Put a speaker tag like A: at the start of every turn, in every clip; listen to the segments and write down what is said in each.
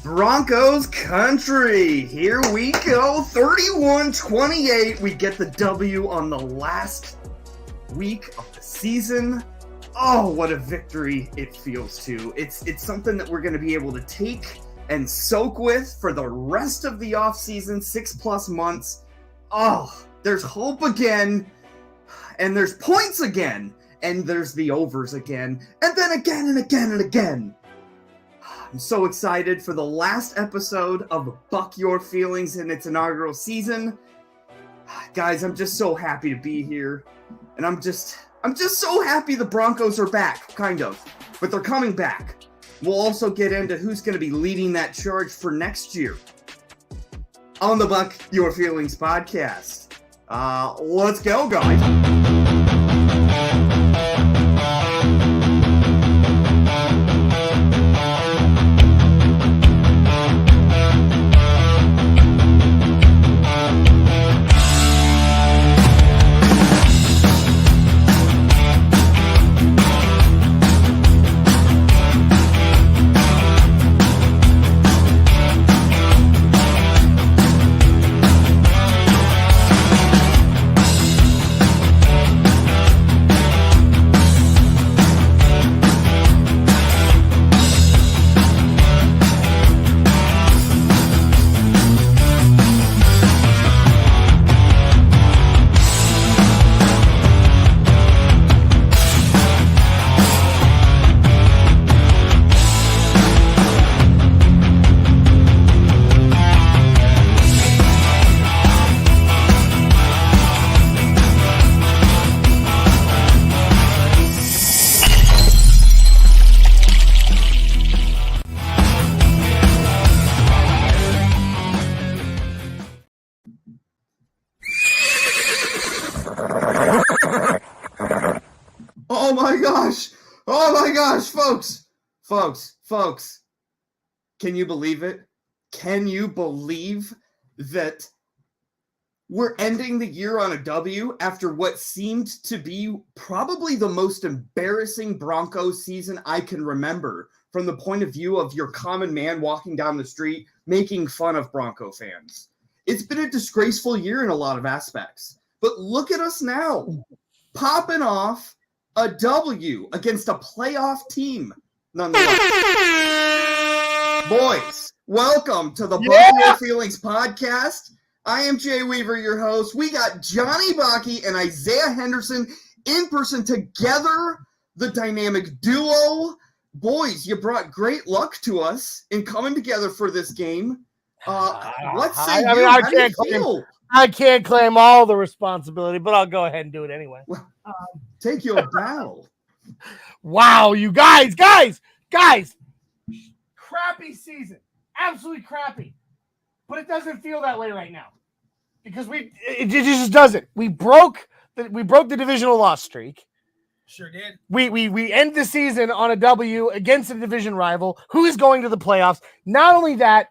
A: Broncos Country, here we go, 31-28. We get the W on the last week of the season. Oh, what a victory it feels to. It's something that we're going to be able to take and soak with for the rest of the offseason, 6+ months. Oh, there's hope again, and there's points again, and there's the overs again, and then again and again and again. I'm so excited for the last episode of Buck Your Feelings in its inaugural season. Guys, I'm just so happy to be here. And I'm just so happy the Broncos are back, kind of. But they're coming back. We'll also get into who's going to be leading that charge for next year on the Buck Your Feelings podcast. Let's go, guys. Oh my gosh, folks. Can you believe it? Can you believe that we're ending the year on a W after what seemed to be probably the most embarrassing Broncos season I can remember, from the point of view of your common man walking down the street making fun of Bronco fans? It's been a disgraceful year in a lot of aspects. But look at us now, popping off a W against a playoff team, nonetheless. Boys, welcome to the Buck Your Feelings podcast. I am Jay Weaver, your host. We got Johnny Bakke and Isaiah Henderson in person together, the dynamic duo. Boys, you brought great luck to us in coming together for this game. Let's say
B: I can't claim all the responsibility, but I'll go ahead and do it anyway.
A: Well, take your bow.
B: Wow, you guys. Crappy season. Absolutely crappy. But it doesn't feel that way right now. Because it just doesn't. We broke the divisional loss streak.
C: Sure did.
B: We end the season on a W against a division rival who is going to the playoffs. Not only that,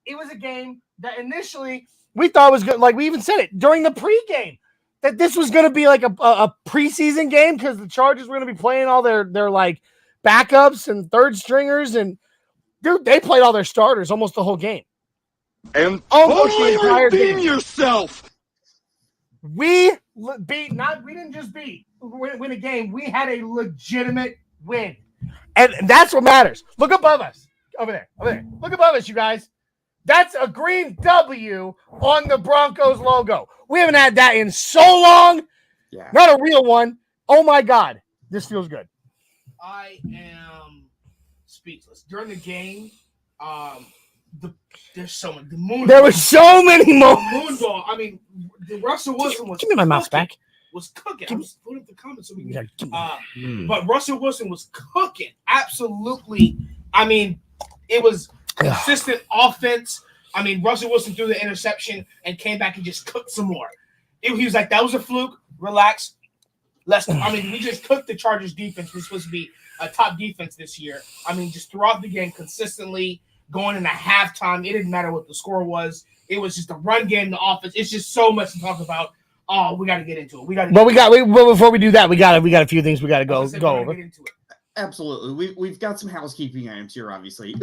B: it was a game that initially we thought was good. Like we even said it during the pregame, that this was going to be like a preseason game because the Chargers were going to be playing all their like backups and third stringers, and dude, they played all their starters almost the whole game.
D: And
B: almost the entire game.
D: Yourself.
B: We didn't just win a game. We had a legitimate win, and that's what matters. Look above us, over there. Look above us, you guys. That's a green W on the Broncos logo. We haven't had that in so long.
A: Yeah.
B: Not a real one. Oh, my God. This feels good.
C: I am speechless. During the game, there's so many.
B: There were so many moments.
C: Moonball. I mean, Russell Wilson was.
B: Give me my mouse back.
C: Was cooking. I'm just putting up the comments so we can. But Russell Wilson was cooking. Absolutely. I mean, it was consistent offense. I mean, Russell Wilson threw the interception and came back and just cooked some more. He was like, that was a fluke. Relax. We just cooked the Chargers defense. We're supposed to be a top defense this year. I mean, just throughout the game consistently, going into halftime. It didn't matter what the score was. It was just the run game, the offense. It's just so much to talk about. Oh, we got to get into it. Before we do that, we got a few things we got to go over. Get into it.
A: Absolutely. We've got some housekeeping items here, obviously.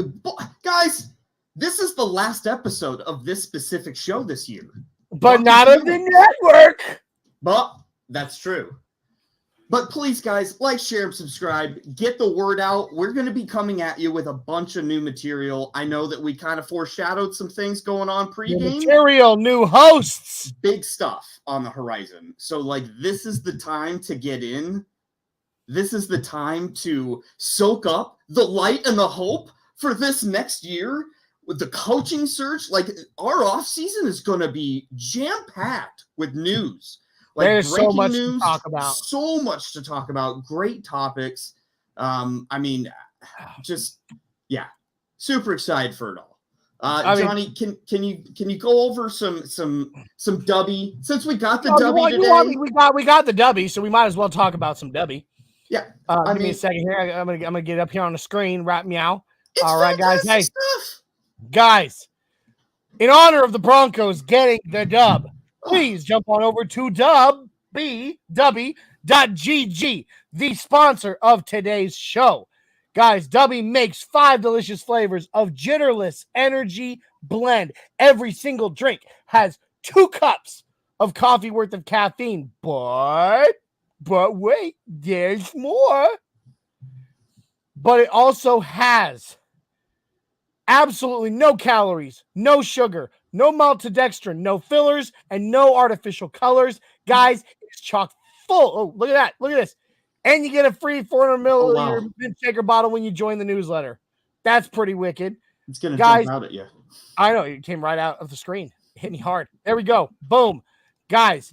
A: Guys, this is the last episode of this specific show this year.
B: But not of the network.
A: But that's true. But please, guys, like, share, and subscribe. Get the word out. We're going to be coming at you with a bunch of new material. I know that we kind of foreshadowed some things going on pregame.
B: New material, new hosts.
A: Big stuff on the horizon. So, like, this is the time to get in. This is the time to soak up the light and the hope for this next year with the coaching search. Like, our offseason is going to be jam-packed with news. Like,
B: there's so much to talk about.
A: So much to talk about. Great topics. I mean, just, yeah, super excited for it all. Johnny, can you go over some dubby? Since we got the dubby today.
B: We got the dubby, so we might as well talk about some dubby.
A: Yeah.
B: Give me a second here. I'm gonna get up here on the screen. Rap meow.
A: It's
B: all right, guys. Hey,
A: stuff.
B: Guys, in honor of the Broncos getting the dub, please jump on over to dubby.gg, the sponsor of today's show. Guys, Dubby makes 5 delicious flavors of Jitterless Energy Blend. Every single drink has 2 cups of coffee worth of caffeine, but wait, there's more. But it also has absolutely no calories, no sugar, no maltodextrin, no fillers, and no artificial colors. Guys, it's chock full. Oh, look at that. Look at this. And you get a free 400 milliliter mint shaker bottle when you join the newsletter. That's pretty wicked.
A: It's going to jump out at you.
B: I know. It came right out of the screen. Hit me hard. There we go. Boom. Guys,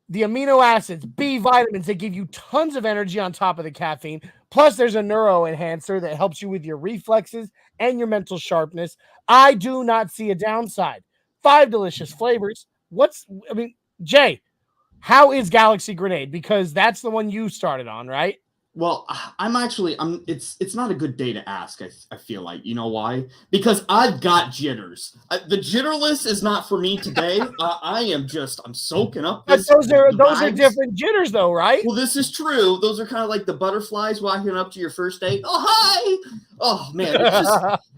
B: the amino acids, B vitamins, they give you tons of energy on top of the caffeine. Plus, there's a neuro enhancer that helps you with your reflexes and your mental sharpness. I do not see a downside. 5 delicious flavors. Jay, how is Galaxy Grenade? Because that's the one you started on, right?
A: Well, it's not a good day to ask. I feel like, you know why? Because I've got jitters. The jitterless is not for me today. I'm soaking up.
B: But those are different jitters, though, right?
A: Well, this is true. Those are kind of like the butterflies walking up to your first date. Oh, hi! Oh man, it's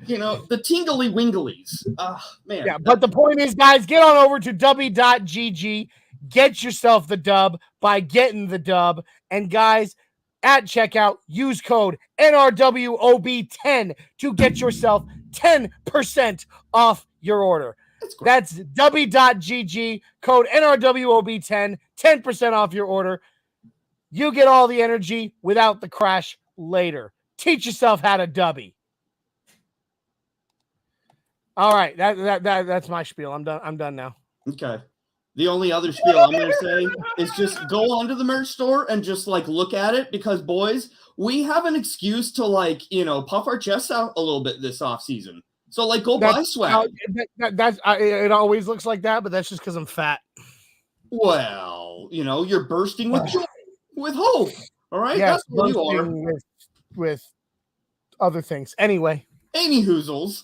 A: just the tingly winglies. Oh man.
B: Yeah, but the point is, guys, get on over to w.gg. Get yourself the dub by getting the dub, and guys, at checkout, use code NRWOB10 to get yourself 10% off your order. That's w.gg, code NRWOB10, 10% off your order. You get all the energy without the crash later. Teach yourself how to dubby. All right, that's my spiel. I'm done now.
A: Okay. The only other spiel I'm going to say is just go onto the merch store and just look at it, because boys, we have an excuse to puff our chests out a little bit this off season. So go buy swag.
B: It always looks like that, but that's just because I'm fat.
A: Well, you're bursting with joy, with hope. All right,
B: yes,
A: that's what you are.
B: With other things. Anyway,
A: Amy Hoozles.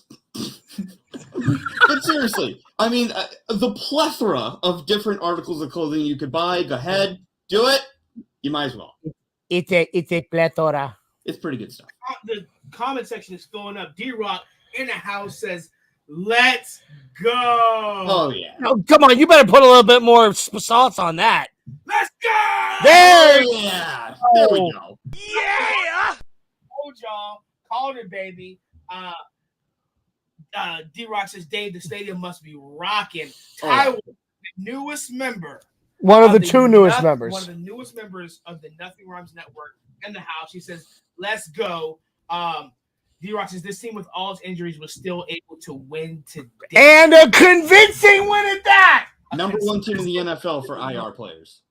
A: But seriously, I mean, the plethora of different articles of clothing you could buy. Go ahead, do it. You might as well.
B: It's a plethora.
A: It's pretty good stuff.
C: The comment section is filling up. D-Rock in the house says, "Let's go."
A: Oh yeah.
B: Oh, come on, you better put a little bit more sauce on that.
C: Let's go.
B: There.
A: Yeah. There we go.
C: Yeah. Told y'all, called it, baby. D-Rock says, Dave, the stadium must be rocking. Taiwan, the newest member.
B: One of the two newest members.
C: One of the newest members of the Nothing Rhymes Network in the house. He says, let's go. D-Rock says, this team with all its injuries was still able to win today.
B: And a convincing win at that.
A: Number 1 team in the NFL for IR players.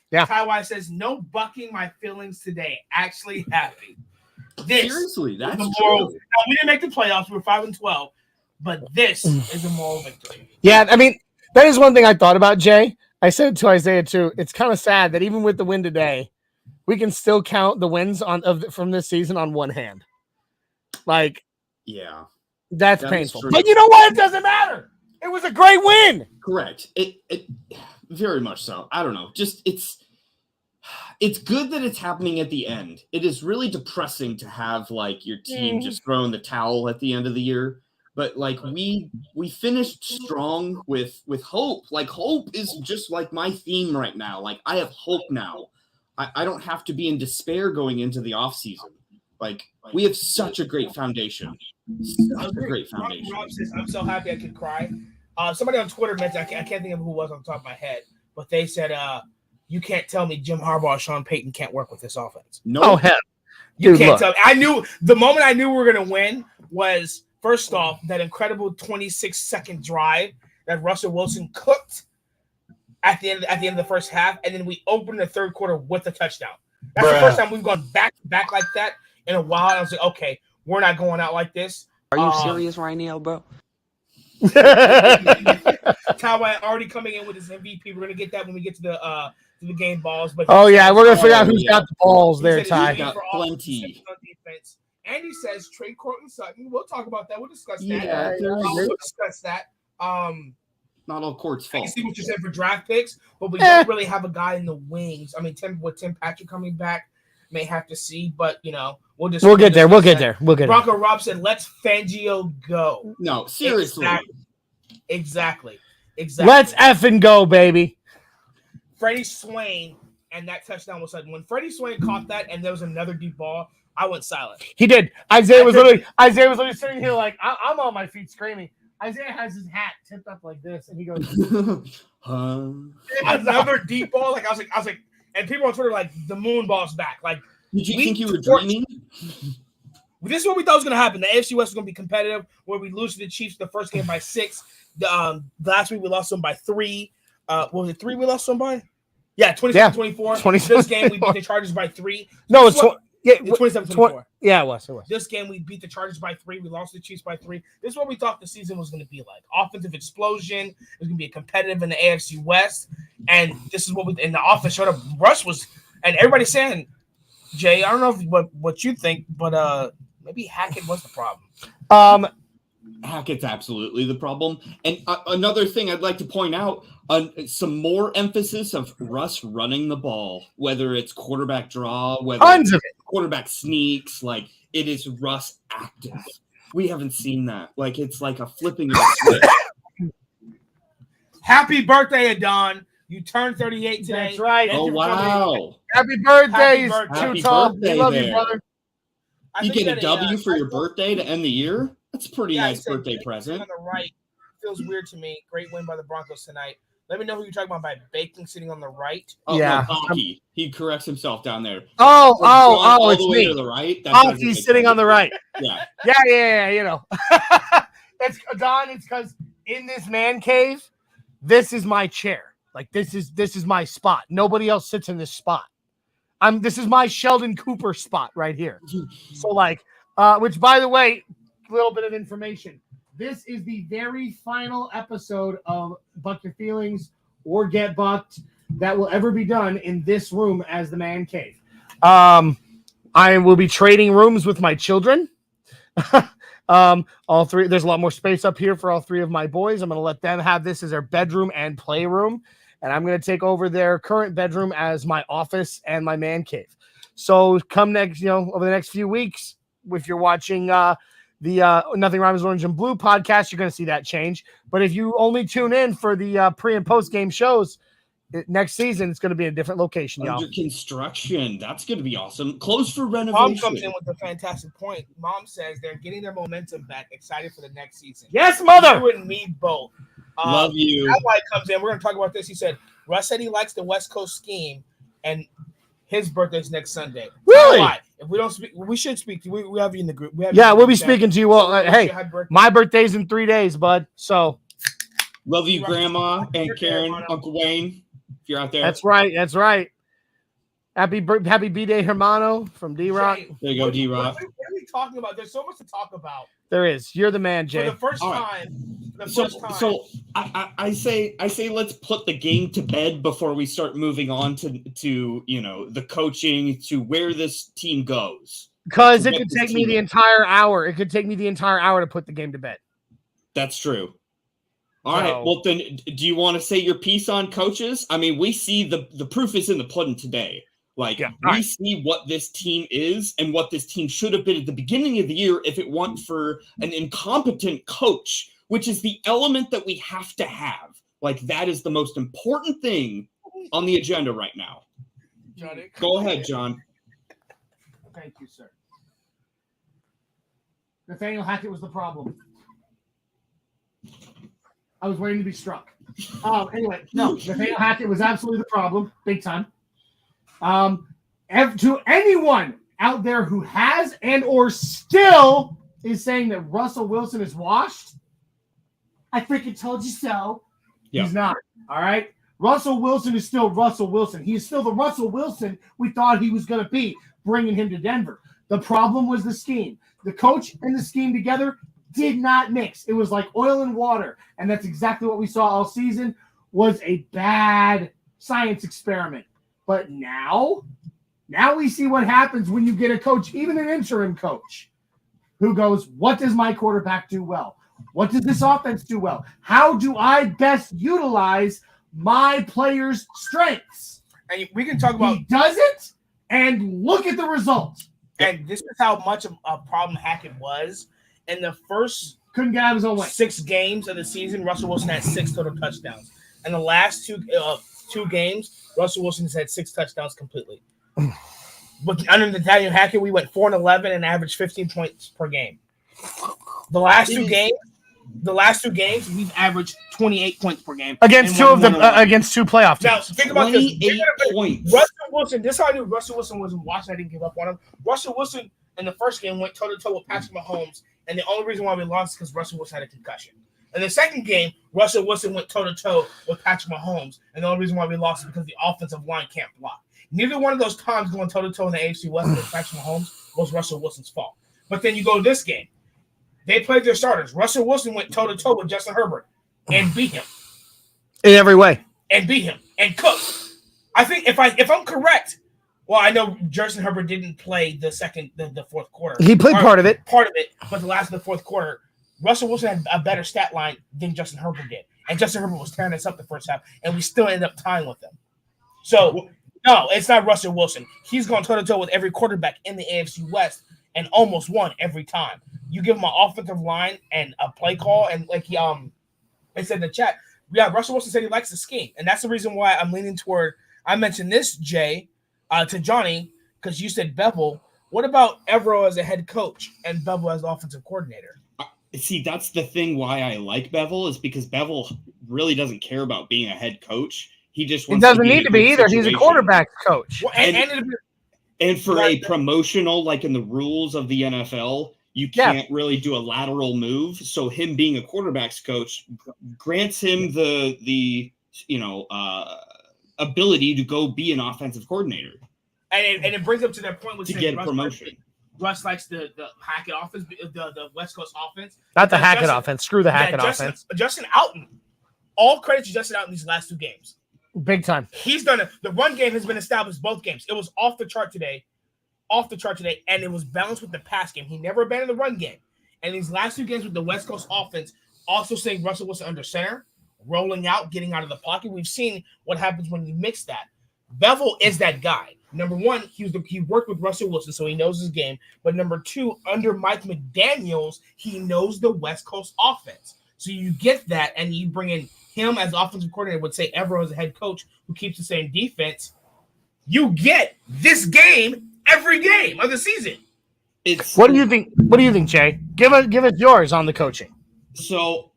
B: Yeah.
C: Taiwan says, no bucking my feelings today. Actually happy.
A: Seriously, that's
C: true.
A: true.
C: Now, we didn't make the playoffs. We were 5-12, but this is a moral victory.
B: Yeah, I mean, that is one thing I thought about, Jay. I said it to Isaiah too. It's kind of sad that even with the win today, we can still count the wins from this season on one hand.
A: Yeah,
B: that's painful. But you know what? It doesn't matter. It was a great win.
A: Correct. It very much so. I don't know. Just It's good that it's happening at the end. It is really depressing to have like your team just throwing the towel at the end of the year. But like we finished strong with hope. Like hope is just like my theme right now. Like I have hope now. I don't have to be in despair going into the off season. Like we have such a great foundation. Such a great foundation.
C: Rob says, I'm so happy I could cry. Somebody on Twitter mentioned, I can't think of who it was on top of my head, but they said, you can't tell me Jim Harbaugh or Sean Payton can't work with this offense.
A: No.
B: Oh, hell.
C: You can't tell me. I knew the moment I knew we were going to win was, first off, that incredible 26-second drive that Russell Wilson cooked at the end of the first half, and then we opened the third quarter with a touchdown. That's the first time we've gone back to back like that in a while. I was like, okay, we're not going out like this.
D: Are you serious right now, bro?
C: Tyway already coming in with his MVP. We're gonna get that when we get to the game balls. But
B: we're gonna figure out who's got the balls there, Ty.
A: Got plenty.
C: Defense. Andy says trade Courtland Sutton. We'll talk about that. We'll discuss that.
A: Yeah,
C: we'll discuss that.
A: Not all Court's fault.
C: I see what you said for draft picks, but we don't really have a guy in the wings. I mean, Tim Patrick coming back, may have to see, but we'll
B: get there. We'll get there.
C: Bronco Rob said, "Let's Fangio go."
A: No, seriously.
C: Exactly.
B: Let's effing go, baby.
C: Freddie Swain and that touchdown was sudden. When Freddie Swain caught that, and there was another deep ball, I went silent.
B: He did. Isaiah was literally sitting here like I'm on my feet screaming. Isaiah has his hat tipped up like this, and he goes,
C: another deep ball. Like I was like, and people on Twitter like the moon ball's back. Like,
A: did you think you were dreaming?
C: This is what we thought was going to happen. The AFC West was going to be competitive, where we lose to the Chiefs the first game by 6. The last week we lost them by 3. What was it 3 we lost them by? Yeah, 27-24. This game we beat the Chargers by 3.
B: No, it's
C: 27-24.
B: Yeah, it was.
C: This game we beat the Chargers by 3. We lost the Chiefs by 3. This is what we thought the season was going to be like. Offensive explosion. It was going to be a competitive in the AFC West, and this is what and the offense showed up. Russ was, and everybody's saying, Jay, I don't know what you think, but maybe Hackett was the problem.
A: Hackett's absolutely the problem. And another thing I'd like to point out, some more emphasis of Russ running the ball, whether it's quarterback draw, whether
B: tons of it.
A: Quarterback sneaks, like it is Russ active. We haven't seen that. Like it's like a flipping of a switch.
C: Happy birthday, Adon. You turned 38 today.
B: That's right.
A: Oh, wow.
B: Happy birthday.
A: Happy
B: too tall.
A: birthday
B: We love
A: there.
B: you, brother.
A: You get a W for your birthday to end the year? That's a pretty nice birthday present.
C: On the right. Feels weird to me. Great win by the Broncos tonight. Let me know who you're talking about by Baking sitting on the right.
A: Oh,
B: yeah.
A: No, Hockey. He corrects himself down there.
B: Oh, it's
A: the way
B: me.
A: to the right.
B: Hockey's sitting on the right.
A: Yeah.
B: Yeah. It's Don. It's because in this man cave, this is my chair. Like this is my spot. Nobody else sits in this spot. This is my Sheldon Cooper spot right here. So which by the way, a little bit of information. This is the very final episode of Buck Your Feelings or Get Bucked that will ever be done in this room as the man cave. I will be trading rooms with my children. All three. There's a lot more space up here for all 3 of my boys. I'm going to let them have this as their bedroom and playroom, and I'm going to take over their current bedroom as my office and my man cave. So come next, over the next few weeks, if you're watching the Nothing Rhymes Orange and Blue podcast, you're going to see that change. But if you only tune in for the pre and post game shows next season, it's going to be a different location, y'all.
A: Under construction. That's going to be awesome. Closed for renovation.
C: Mom comes in with a fantastic point. Mom says they're getting their momentum back. Excited for the next season.
B: Yes, mother.
C: You and me both.
A: Love you.
C: That's why it comes in. We're going to talk about this. He said Russ said he likes the West Coast scheme, and his birthday's next Sunday.
B: Really?
C: Why? If we don't speak, we should speak to you. We have you in the group.
B: We'll be speaking to you. Well, hey, my birthday's in 3 days, bud. So,
A: love you, Grandma and Karen, Uncle Wayne. If you're out there,
B: that's right. Happy B-Day, Hermano from D-Rock.
A: There you go, D-Rock.
C: What are we talking about? There's so much to talk about.
B: There is. You're the man, Jay.
C: For the first time.
A: So I say let's put the game to bed before we start moving on to the coaching, to where this team goes.
B: Because it could take me the entire hour. It could take me the entire hour to put the game to bed.
A: That's true. All right. Well, then, do you want to say your piece on coaches? I mean, we see the proof is in the pudding today.
E: Like, we see what this team is and what this team should have been at the beginning of the year if it weren't for an incompetent coach, which is the element that we have to have. Like, that is the most important thing on the agenda right now.
C: Johnny,
E: go ahead, John.
B: Thank you, sir. Nathaniel Hackett was the problem. I was waiting to be struck. Anyway, no, Nathaniel Hackett was absolutely the problem, big time. To anyone out there who has and or still is saying that Russell Wilson is washed, I freaking told you so. Yeah. He's not. All right. Russell Wilson is still Russell Wilson. He is still the Russell Wilson we thought he was going to be, bringing him to Denver. The problem was the scheme. The coach and the scheme together did not mix. It was like oil and water, and that's exactly what we saw all season. Was a bad science experiment. But now we see what happens when you get a coach, even an interim coach, who goes, what does my quarterback do well? What does this offense do well? How do I best utilize my players' strengths?
C: And we can talk about...
B: He does it, and look at the results.
C: And this is how much of a problem Hackett was. In the first
B: couldn't get out of his own way. 6
C: games of the season, Russell Wilson had 6 total touchdowns. In the last two games, Russell Wilson has had 6 touchdowns completely. But under Nathaniel Hackett, we went 4-11 and averaged 15 points per game. The last two games, we've averaged 28 points per game
B: against two playoff teams.
C: Now, think about this.
E: 28 points.
C: Russell Wilson. This is how I knew Russell Wilson wasn't watching. I didn't give up on him. Russell Wilson in the first game went toe-to-toe with Patrick Mahomes, and the only reason why we lost is because Russell Wilson had a concussion. In the second game, Russell Wilson went toe-to-toe with Patrick Mahomes, and the only reason why we lost is because the offensive line can't block. Neither one of those times going toe-to-toe in the AFC West with Patrick Mahomes was Russell Wilson's fault. But then you go to this game. They played their starters. Russell Wilson went toe-to-toe with Justin Herbert and beat him.
B: In every way.
C: And beat him and cooked. I think if I'm correct, well, I know Justin Herbert didn't play the fourth quarter.
B: He played part of it.
C: But the last of the fourth quarter, Russell Wilson had a better stat line than Justin Herbert did. And Justin Herbert was tearing us up the first half, and we still ended up tying with them. So, no, it's not Russell Wilson. He's gone toe-to-toe with every quarterback in the AFC West and almost won every time. You give him an offensive line and a play call, and like they said in the chat, yeah, Russell Wilson said he likes the scheme. And that's the reason why I'm leaning toward – I mentioned this, Jay, to Johnny, because you said Bevel. What about Evero as a head coach and Bevel as offensive coordinator?
E: See, that's the thing why I like Bevel is because Bevel really doesn't care about being a head coach. He just wants
B: doesn't need to be either. He's a quarterback coach.
C: Well,
E: and for a promotional, like in the rules of the NFL, you can't really do a lateral move. So him being a quarterback's coach grants him the ability to go be an offensive coordinator.
C: And it brings up to that point with
E: to get a promotion.
C: Russ likes the Hackett offense, the West Coast offense.
B: Not the Hackett offense. Screw the Hackett offense.
C: Justin Alton. All credit to Justin Alton these last 2 games.
B: Big time.
C: He's done it. The run game has been established both games. It was off the chart today, and it was balanced with the pass game. He never abandoned the run game. And these last 2 games with the West Coast offense, also saying Russell Wilson under center, rolling out, getting out of the pocket. We've seen what happens when you mix that. Bevel is that guy. Number one, he worked with Russell Wilson, so he knows his game. But number 2, under Mike McDaniels, he knows the West Coast offense. So you get that, and you bring in him as offensive coordinator, would say Evero as a head coach who keeps the same defense. You get this game every game of the season.
B: What do you think? What do you think, Jay? Give us yours on the coaching.
E: So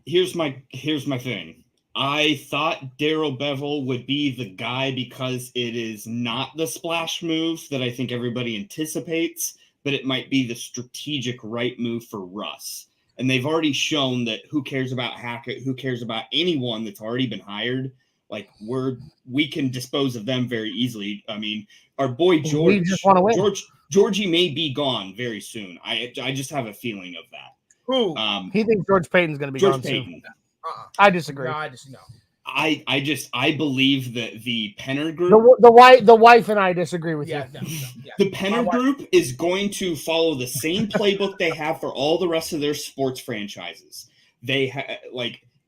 E: here's my thing. I thought Darrell Bevel would be the guy because it is not the splash move that I think everybody anticipates, but it might be the strategic right move for Russ. And they've already shown that who cares about Hackett, who cares about anyone that's already been hired. Like we can dispose of them very easily. I mean, our boy George,
B: we just want to win.
E: Georgie may be gone very soon. I just have a feeling of that.
C: Who?
B: He thinks George Payton's going to be gone soon. I disagree.
C: No, I just no.
E: I believe that the Penner group,
B: the wife and I disagree with you.
C: No.
E: The Penner group is going to follow the same playbook they have for all the rest of their sports franchises. They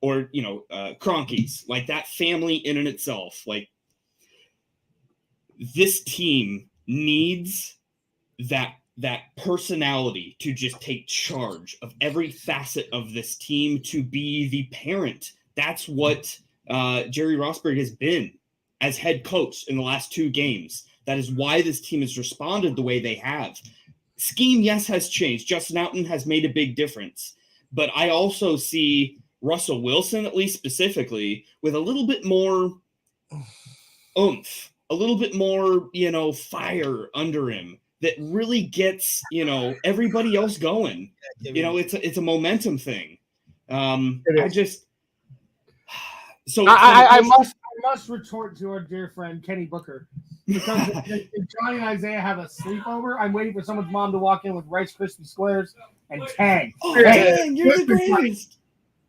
E: Kroenkes, like that family in and itself. Like this team needs that personality to just take charge of every facet of this team, to be the parent. That's what Jerry Rosberg has been as head coach in the last 2 games. That is why this team has responded the way they have. Scheme, yes, has changed. Justin Outten has made a big difference. But I also see Russell Wilson, at least specifically, with a little bit more oomph, a little bit more, fire under him that really gets, everybody else going. It's a momentum thing.
B: I must retort to our dear friend Kenny Booker, because if Johnny and Isaiah have a sleepover, I'm waiting for someone's mom to walk in with Rice Krispie Squares and Tang.
E: Oh, Tang, you're the greatest.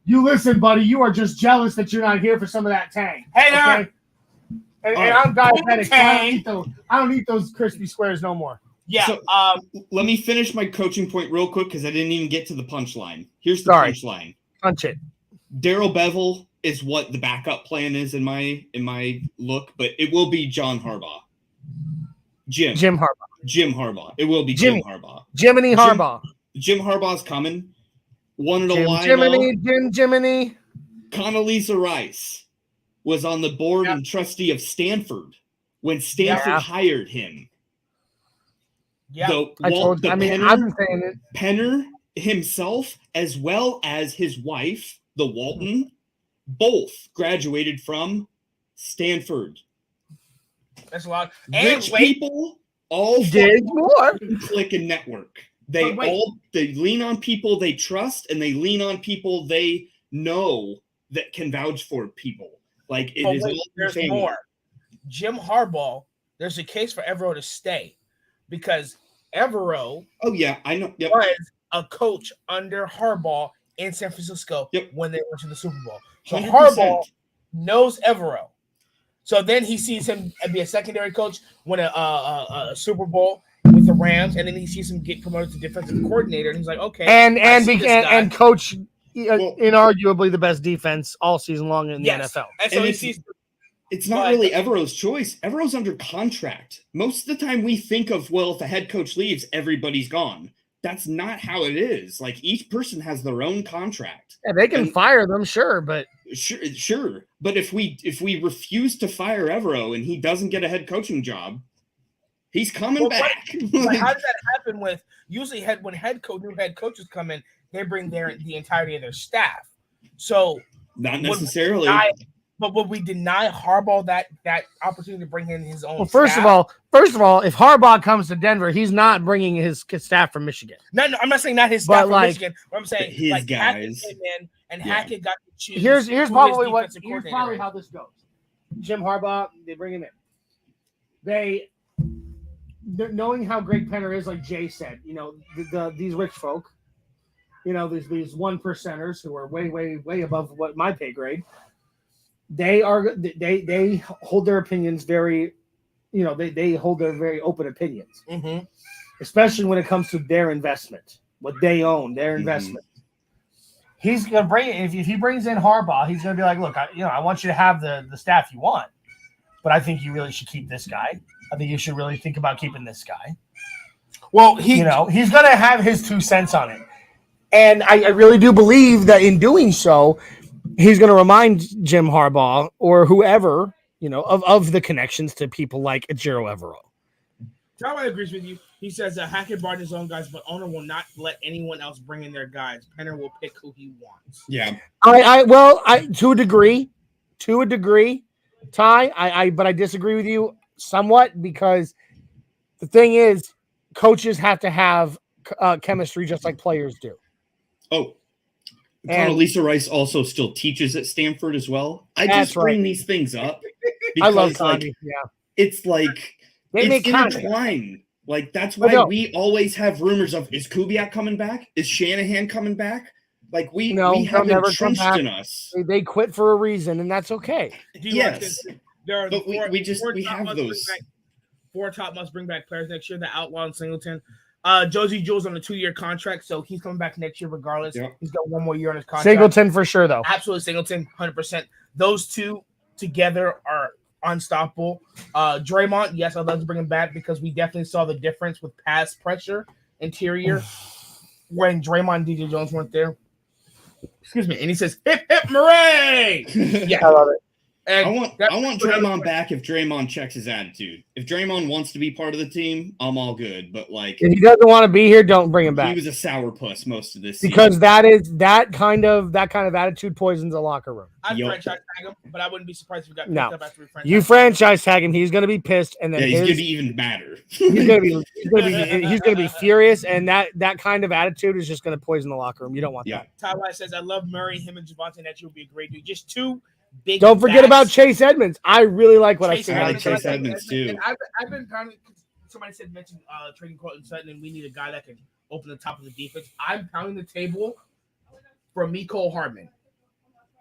B: You listen, buddy. You are just jealous that you're not here for some of that Tang.
C: Hey,
B: okay? And I'm diabetic. So I don't eat those Krispy Squares no more.
C: Yeah.
E: So, let me finish my coaching point real quick, because I didn't even get to the punchline. Here's the punchline.
B: Punch it.
E: Darrell Bevel is what the backup plan is in my look, but it will be John Harbaugh. Jim Harbaugh. It will be Jim Harbaugh.
B: Jiminy Harbaugh.
E: Jim Harbaugh's coming. Wanted a line.
B: Jiminy.
E: Condoleezza Rice was on the board and trustee of Stanford when Stanford hired him.
C: Yeah,
E: Penner himself, as well as his wife, the Walton, both graduated from Stanford.
C: That's a lot.
E: Rich people all
B: did more.
E: Click and network. They lean on people they trust, and they lean on people they know that can vouch for people.
C: There's more. Jim Harbaugh, there's a case for Evero to stay, because Evero
E: I know. Yep.
C: was a coach under Harbaugh in San Francisco when they went to the Super Bowl. So 100%. Harbaugh knows Evero. So then he sees him be a secondary coach, win a Super Bowl with the Rams, and then he sees him get promoted to defensive coordinator, and he's like, okay.
B: And coach inarguably the best defense all season long in the NFL.
C: And so he sees.
E: It's not really Evero's choice. Evero's under contract. Most of the time we think of, if a head coach leaves, everybody's gone. That's not how it is. Each person has their own contract.
B: Yeah, they can fire them, sure, but
E: sure. But if we refuse to fire Evero and he doesn't get a head coaching job, he's coming back.
C: But how does that happen with usually new head coaches come in, they bring the entirety of their staff. So
E: not necessarily.
C: But would we deny Harbaugh that opportunity to bring in his own?
B: Well, first of all, if Harbaugh comes to Denver, he's not bringing his staff from Michigan.
C: No, I'm not saying not his staff from Michigan. But I'm saying
E: his guys.
C: Hackett came in and Hackett got to choose.
B: Here's probably how this goes. Jim Harbaugh, they bring him in. Knowing how great Penner is, like Jay said, these rich folk, these 1%ers who are way, way, way above what my pay grade. They hold their opinions very, they hold their very open opinions, especially when it comes to their investment, what they own, their investment. He's gonna bring if he brings in Harbaugh, he's gonna be like, look, I want you to have the staff you want, but I think you really should keep this guy. I think you should really think about keeping this guy. Well, he's gonna have his 2 cents on it, and I really do believe that in doing so, he's going to remind Jim Harbaugh or whoever, of the connections to people like Ejiro Evero.
C: Charlie agrees with you. He says that Hackett brought his own guys, but owner will not let anyone else bring in their guys. Penner will pick who he wants.
E: Yeah.
B: I to a degree, Ty. But I disagree with you somewhat, because the thing is, coaches have to have chemistry just like players do.
E: Oh. Condoleezza Rice also still teaches at Stanford as well. I just bring these things up because
B: I love Condi.
E: It's it's intertwined. That's why we always have rumors of, is Kubiak coming back? Is Shanahan coming back? We have entrenched in us.
B: They quit for a reason, and that's okay.
E: Yes,
C: but
E: we have those.
C: 4 top must bring back players next year. The Outlaw and Singleton. Josie Jules on a 2-year contract, so he's coming back next year regardless. Yep. He's got 1 more year on his contract.
B: Singleton for sure, though.
C: Absolutely, Singleton, 100%. Those two together unstoppable. Draymond, yes, I'd love to bring him back because we definitely saw the difference with pass pressure interior when Draymond and DJ Jones weren't there. Excuse me, and he says, "Hip hip hooray!" Yeah,
B: I love it.
C: and
E: I want Draymond back if Draymond checks his attitude. If Draymond wants to be part of the team, I'm all good. But like,
B: If he doesn't want to be here, don't bring him
E: he
B: back.
E: was a sourpuss most of this
B: Because
E: season.
B: that kind of attitude poisons the locker room.
C: I'd
E: Yup.
C: franchise tag him, but I wouldn't be surprised if we got picked
B: No.
C: up after we franchise.
B: You franchise tag him, he's going to be pissed, and then
E: Yeah, he's gonna be even madder.
B: he's going to be furious, and that kind of attitude is just going to poison the locker room. You don't want
E: Yeah.
B: that.
C: Ty White says, "I love Murray, him and Javante. That would be a great dude. Just two big.
B: Don't forget
C: backs.
B: about Chase Edmonds. I really like what I see.
E: I like
B: out of
E: Chase
B: Chase
E: Edmonds, too.
C: And I've been pounding. Somebody mentioned trading Cortland Sutton, and we need a guy that can open the top of the defense. I'm pounding the table for Mecole Hardman.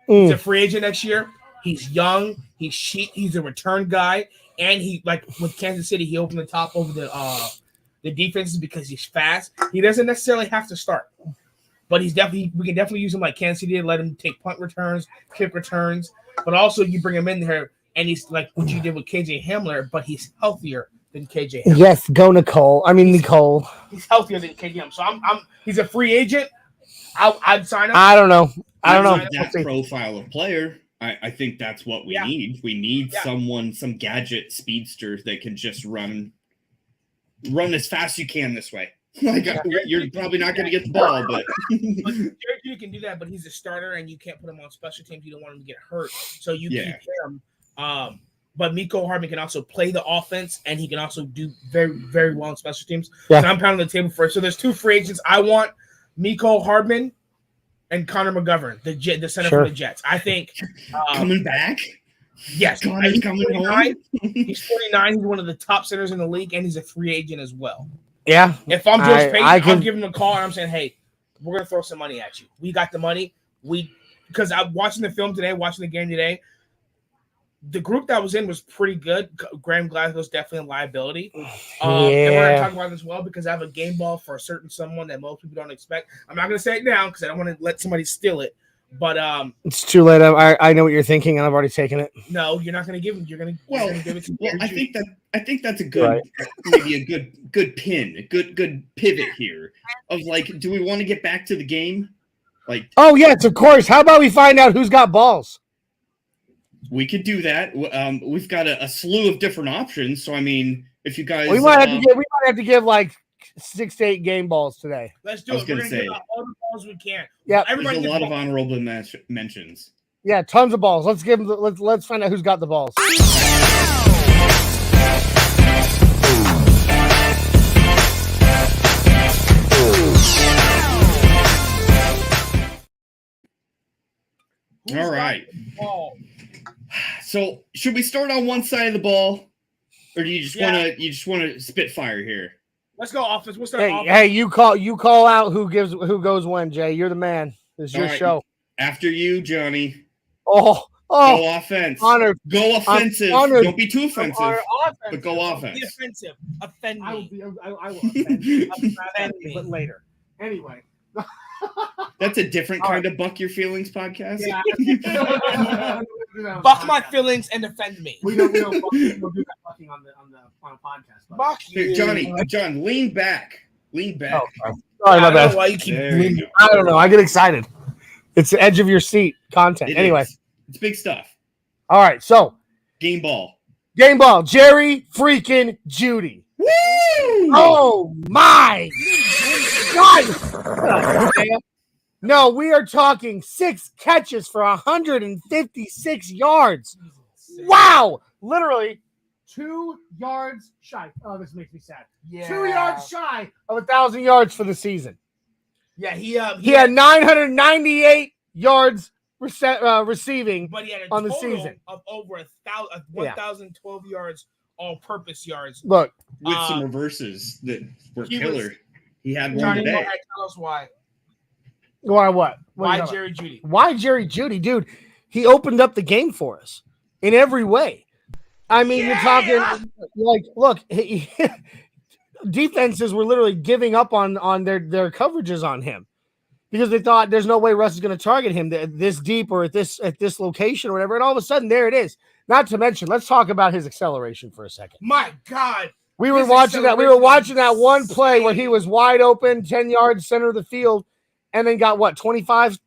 C: He's a free agent next year. He's young. He's a return guy, and he like with Kansas City, he opened the top over the defenses because he's fast. He doesn't necessarily have to start, but we can definitely use him like Kansas City to let him take punt returns, kick returns, but also you bring him in there and he's like what you did with KJ Hamler, but he's healthier than KJ Hamler.
B: Yes, go Nicole. Nicole.
C: He's healthier than KJ Hamler. So he's a free agent. I'd sign him.
B: I don't know.
E: That profile of player. I think that's what we need. We need some gadget speedster that can just run as fast as you can this way. Like you're probably not going to get the ball, but
C: Jared Judy can do that. But he's a starter, and you can't put him on special teams. You don't want him to get hurt, so you keep him. But Mecole Hardman can also play the offense, and he can also do very, very well on special teams.
B: Yeah.
C: So I'm pounding the table for it. So there's two free agents. I want Mecole Hardman and Connor McGovern, the center for the Jets. I think
E: coming back.
C: Yes,
E: Connor's coming home.
C: He's 49. He's one of the top centers in the league, and he's a free agent as well.
B: Yeah.
C: If I'm George Payton, I'm giving him a call, and I'm saying, hey, we're going to throw some money at you. We got the money. Because I'm watching the film today, watching the game today, the group that was in was pretty good. Graham Glasgow's definitely a liability. And we're going to talk about it as well because I have a game ball for a certain someone that most people don't expect. I'm not going to say it now because I don't want to let somebody steal it. But
B: it's too late. I know what you're thinking, and I've already taken it.
C: No, you're not going to give him. You're going to give it to.
E: Well, I think that's a good, maybe a good pin, a good pivot here. Of like, do we want to get back to the game? Like,
B: oh yes, of course. How about we find out who's got balls?
E: We could do that. We've got a slew of different options. So I mean, if you guys,
B: we might have to give like 6 to 8 game balls today.
C: Let's do it. We're going to give out all the balls we can.
B: Yeah,
E: there's a lot of honorable mentions.
B: Yeah, tons of balls. Let's give them. Let's find out who's got the balls.
E: All right. So should we start on one side of the ball, or do you just want to spit fire here?
C: Let's go offense. We'll start offense.
B: Hey, you call out who goes when, Jay. You're the man. This is your show.
E: After you, Johnny.
B: Oh,
E: go offense.
B: Honored.
E: Go offensive. Don't be too offensive. But go offense.
C: Be offensive. Offend me.
B: I will offend me, but later. Anyway.
E: That's a different kind of buck your feelings podcast.
C: Yeah. Buck my feelings and offend me.
B: We don't do that bucking on a podcast.
C: Buck you.
E: Here, John, lean back. Lean back.
B: Oh, sorry, my bad.
C: Why you keep
E: leaning.
B: I don't know. I get excited. It's the edge of your seat content. Anyway.
E: It's big stuff.
B: All right, so
E: game ball.
B: Jerry freaking Judy.
E: Woo!
B: Oh my God! No, we are talking 6 catches for 156 yards. Wow! Literally 2 yards shy. Oh, this makes me sad.
C: Yeah.
B: 2 yards shy of 1,000 yards for the season.
C: Yeah, he
B: had 998 yards receiving,
C: but he had
B: on the season
C: of over 1,012 yards, all-purpose yards.
B: Look,
E: with some reverses that were killer. He had one
C: Johnny,
E: today.
C: Tell us why.
B: Why what?
C: Why Jerry Judy?
B: Why Jerry Judy, dude? He opened up the game for us in every way. I mean, you're talking like, look, defenses were literally giving up on their coverages on him because they thought there's no way Russ is going to target him this deep or at this location or whatever. And all of a sudden, there it is. Not to mention, let's talk about his acceleration for a second.
C: My God.
B: We were
C: His
B: watching that. We were
C: acceleration
B: watching that
C: is
B: one play where he
C: insane.
B: was wide open, 10 yards center of the field, and then got what, 25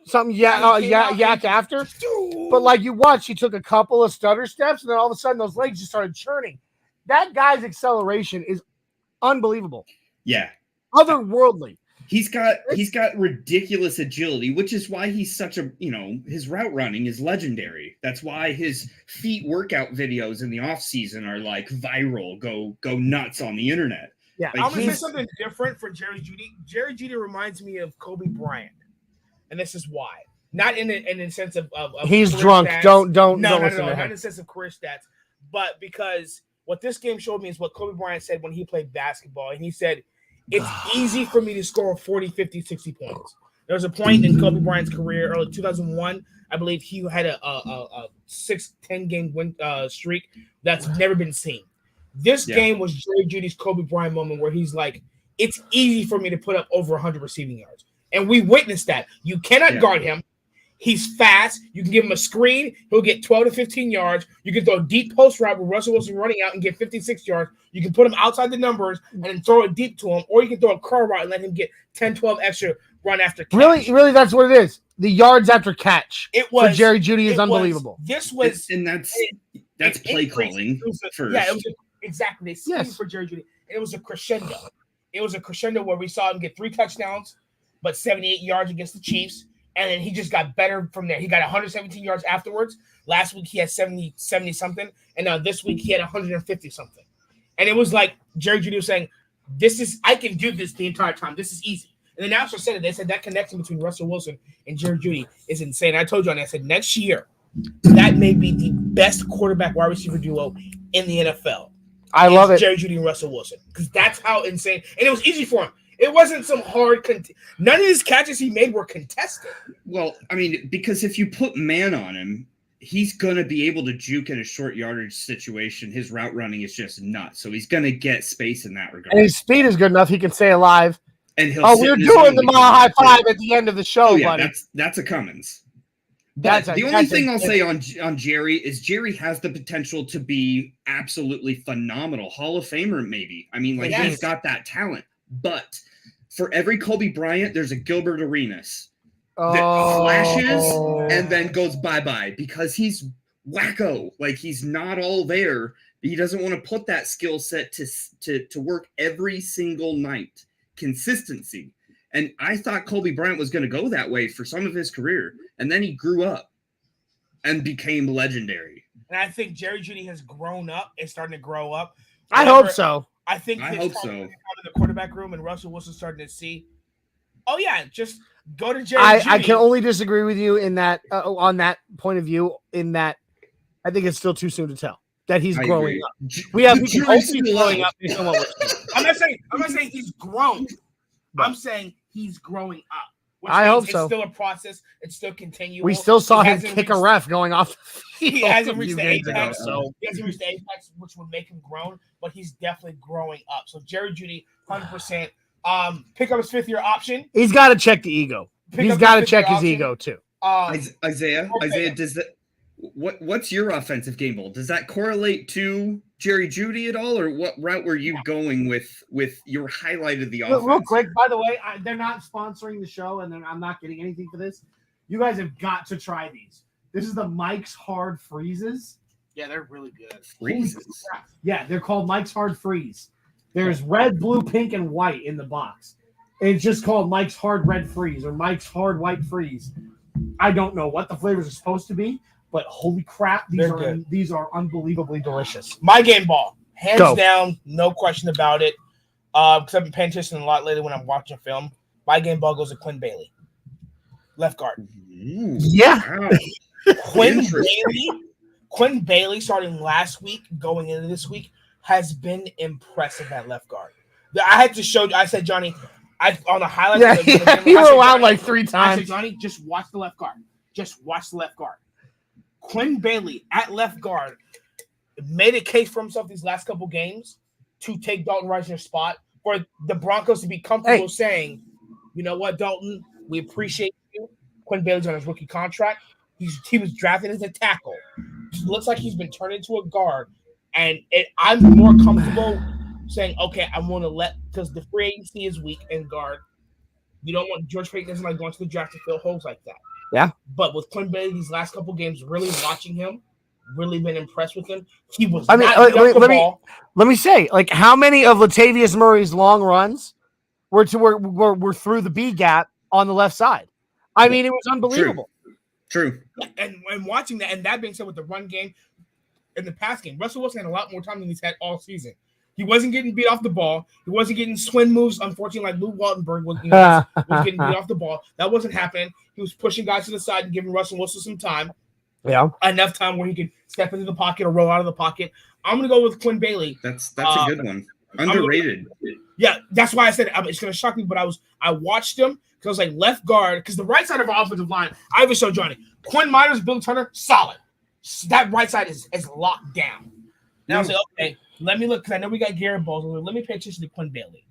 B: something
C: He came out and
B: yak
C: he
B: after.
C: just-
B: But like you watch, he took a couple of stutter steps, and then all of a sudden those legs just started churning. That guy's acceleration is unbelievable,
E: Yeah.
B: otherworldly.
E: He's got ridiculous agility, which is why he's such a, his route running is legendary. That's why his feet workout videos in the off season are like viral, go nuts on the internet.
B: Yeah,
E: Like,
C: I'm gonna say
E: he's-
C: something different for Jerry Jeudy. Jerry Jeudy reminds me of Kobe Bryant, and this is why. Not in the sense of
B: he's
C: career
B: drunk.
C: stats.
B: Don't
C: No,
B: listen to
C: not
B: him.
C: in the sense of career stats, but because what this game showed me is what Kobe Bryant said when he played basketball, and he said, it's easy for me to score 40, 50, 60 points. There was a point in Kobe Bryant's career, early 2001, I believe he had a 6-10 game win streak that's never been seen. This game was Jerry Jeudy's Kobe Bryant moment where he's like, it's easy for me to put up over 100 receiving yards. And we witnessed that. You cannot guard him. He's fast. You can give him a screen. He'll get 12 to 15 yards. You can throw a deep post route with Russell Wilson running out and get 56 yards. You can put him outside the numbers and then throw it deep to him, or you can throw a curl route and let him get 10, 12 extra run after catch.
B: Really, that's what it is. The yards after catch for Jerry Jeudy is unbelievable.
C: This was
E: and that's play calling first.
C: Yeah, it was exactly. They schemed for Jerry Jeudy. And it was a crescendo. It was a crescendo where we saw him get 3 touchdowns, but 78 yards against the Chiefs. And then he just got better from there. He got 117 yards afterwards. Last week he had 70 something. And now this week he had 150 something. And it was like Jerry Jeudy was saying, I can do this the entire time. This is easy. And the announcer said it. They said that connection between Russell Wilson and Jerry Jeudy is insane. I told you, and I said next year, that may be the best quarterback wide receiver duo in the NFL.
B: I love it.
C: Jerry Jeudy and Russell Wilson. Because that's how insane. And it was easy for him. It wasn't some hard none of his catches he made were contested.
E: Well, I mean, because if you put man on him, he's going to be able to juke in a short yardage situation. His route running is just nuts. So he's going to get space in that regard.
B: And his speed is good enough he can stay alive.
E: And he'll
B: we're doing the mile high five at the end of the show, buddy.
E: That's a Cummins. But the only thing I'll say on Jerry is Jerry has the potential to be absolutely phenomenal. Hall of Famer, maybe. I mean, like he's got that talent. But for every Kobe Bryant, there's a Gilbert Arenas that flashes and then goes bye-bye because he's wacko. Like he's not all there. He doesn't want to put that skill set to work every single night. Consistency. And I thought Kobe Bryant was going to go that way for some of his career. And then he grew up and became legendary.
C: And I think Jerry Jeudy has grown up and starting to grow up.
B: I hope so.
C: I hope so. In the quarterback room and Russell Wilson starting to see, just go to Jerry Jeudy.
B: I can only disagree with you in that on that point of view. In that, I think it's still too soon to tell that he's growing up. We can hope he's growing up.
C: I'm not saying he's grown. I'm saying he's growing up.
B: I hope so.
C: It's still a process. It's still continual.
B: We still saw him kick a ref going off.
C: He hasn't reached the apex, he hasn't reached the apex, which would make him grown, but he's definitely growing up. So Jerry Jeudy, 100%. Pick up his 5th-year option.
B: He's got to check the ego. He's got to check his ego too.
E: Isaiah, does that? What's your offensive game ball? Does that correlate to Jerry Jeudy at all, or what route were you going with your highlight of the offense?
B: Real quick, by the way, they're not sponsoring the show, and I'm not getting anything for this. You guys have got to try these. This is the Mike's Hard Freezes.
C: Yeah, they're really good.
E: Freezes.
B: Yeah, they're called Mike's Hard Freeze. There's red, blue, pink, and white in the box. It's just called Mike's Hard Red Freeze or Mike's Hard White Freeze. I don't know what the flavors are supposed to be, but holy crap, these are unbelievably delicious.
C: My game ball, hands down, no question about it. Because I've been paying attention a lot lately when I'm watching film. My game ball goes to Quinn Bailey, left guard.
E: Ooh,
B: yeah.
E: Wow.
C: Quinn Bailey, starting last week, going into this week, has been impressive at left guard. I had to show. I said, Johnny, on the highlights.
B: Yeah, he were out like 3 times.
C: I said, Johnny, just watch the left guard. Just watch the left guard. Quinn Bailey at left guard made a case for himself these last couple games to take Dalton Reisner's spot for the Broncos to be comfortable saying, you know what, Dalton, we appreciate you. Quinn Bailey's on his rookie contract. He was drafted as a tackle. It looks like he's been turned into a guard, and I'm more comfortable saying, okay, I'm going to let because the free agency is weak in guard. You don't want George Payton doesn't like going to the draft to fill holes like that.
B: Yeah.
C: But with Quinn Bailey these last couple games, really watching him, really been impressed with him. He was.
B: I mean, let me say, like, how many of Latavius Murray's long runs were through the B gap on the left side? I mean, it was unbelievable.
E: True.
C: And watching that, and that being said, with the run game in the pass game, Russell Wilson had a lot more time than he's had all season. He wasn't getting beat off the ball. He wasn't getting swing moves, unfortunately, like Lou Waltenberg was getting beat off the ball. That wasn't happening. He was pushing guys to the side and giving Russell Wilson some time.
B: Yeah.
C: Enough time where he could step into the pocket or roll out of the pocket. I'm going to go with Quinn Bailey.
E: That's a good one. Underrated.
C: Yeah, that's why I said it's going to shock me, but I watched him because I was like left guard because the right side of our offensive line, I even showed Johnny. Quinn Miners, Bill Turner, solid. That right side is locked down. And I was like, okay, let me look because I know we got Garrett Bowles. Let me pay attention to Quinn Bailey.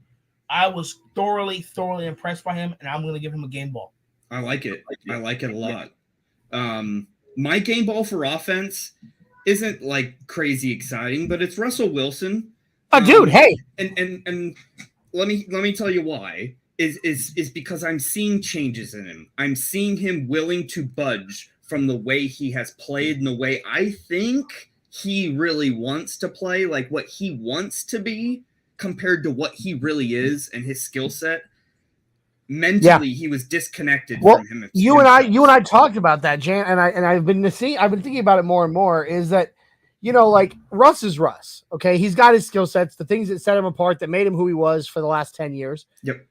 C: I was thoroughly impressed by him, and I'm going to give him a game ball.
E: I like it. I like it a lot. My game ball for offense isn't like crazy exciting, but it's Russell Wilson.
B: Dude, hey.
E: And let me tell you why. Is because I'm seeing changes in him. I'm seeing him willing to budge from the way he has played and the way I think he really wants to play, like what he wants to be compared to what he really is and his skill set. Mentally, he was disconnected from him.
B: You and I talked about that, Jan, and I've been thinking about it more and more. Is that, you know, like Russ is Russ. Okay, he's got his skill sets, the things that set him apart, that made him who he was for the last 10 years.
E: Yep.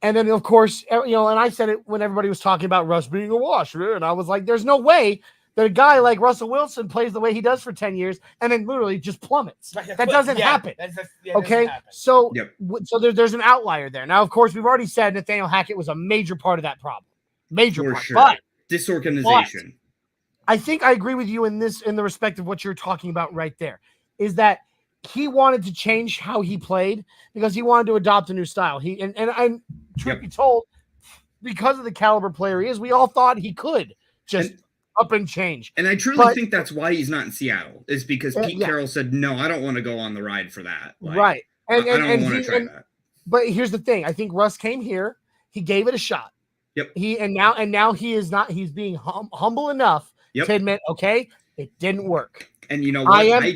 B: And then, of course, you know, and I said it when everybody was talking about Russ being a wash, and I was like, "There's no way that a guy like Russell Wilson plays the way he does for 10 years and then literally just plummets. That doesn't happen." Okay, so there's an outlier there. Now, of course, we've already said Nathaniel Hackett was a major part of that problem. But
E: disorganization.
B: I think I agree with you in the respect of what you're talking about right there, is that he wanted to change how he played because he wanted to adopt a new style. And truth be told, because of the caliber player he is, we all thought he could just up and change.
E: And I truly think that's why he's not in Seattle, is because Pete Carroll said, "No, I don't want to go on the ride for that." Like,
B: right.
E: I don't want to try that.
B: But here's the thing. I think Russ came here. He gave it a shot.
E: Yep.
B: Now he's being humble enough to admit, okay, it didn't work.
E: And you know what?